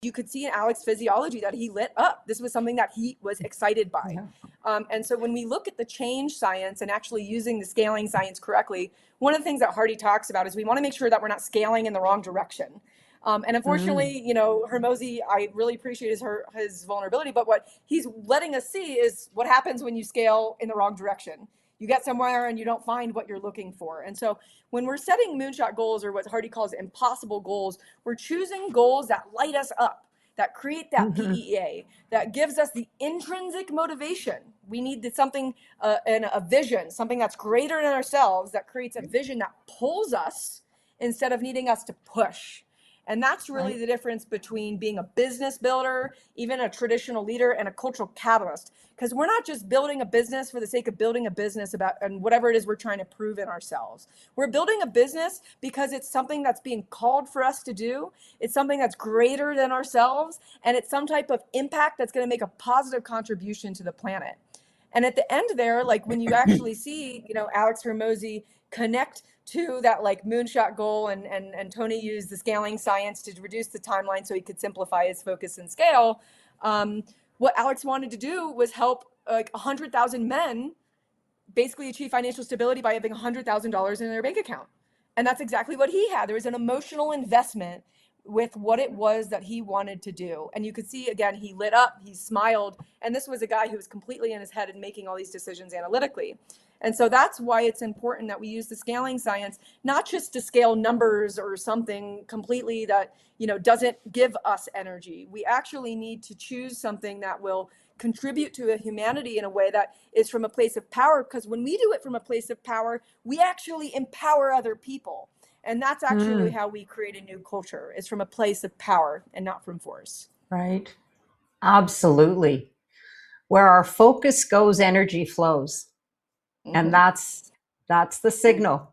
you could see in Alex's physiology that he lit up. This was something that he was excited by. And so when we look at the change science and actually using the scaling science correctly, one of the things that Hardy talks about is we want to make sure that we're not scaling in the wrong direction. And unfortunately, you know, Hormozi, I really appreciate his vulnerability, but what he's letting us see is what happens when you scale in the wrong direction. You get somewhere and you don't find what you're looking for. And so when we're setting moonshot goals, or what Hardy calls impossible goals, we're choosing goals that light us up, that create that PEA, that gives us the intrinsic motivation. We need something and a vision, something that's greater than ourselves, that creates a vision that pulls us instead of needing us to push. And that's really the difference between being a business builder, even a traditional leader, and a cultural catalyst. Because we're not just building a business for the sake of building a business and whatever it is we're trying to prove in ourselves. We're building a business because it's something that's being called for us to do. It's something that's greater than ourselves. And it's some type of impact that's going to make a positive contribution to the planet. And at the end there, like when you actually see, you know, Alex Hormozi connect to that like moonshot goal, and Tony used the scaling science to reduce the timeline so he could simplify his focus and scale. What Alex wanted to do was help like 100,000 men basically achieve financial stability by having $100,000 in their bank account. And that's exactly what he had. There was an emotional investment with what it was that he wanted to do. And you could see, again, he lit up, he smiled. And this was a guy who was completely in his head and making all these decisions analytically. And so that's why it's important that we use the scaling science, not just to scale numbers or something completely that, you know, doesn't give us energy. We actually need to choose something that will contribute to a humanity in a way that is from a place of power, because when we do it from a place of power, we actually empower other people. And that's actually how we create a new culture, is from a place of power and not from force. Right. Absolutely. Where our focus goes, energy flows. And that's the signal.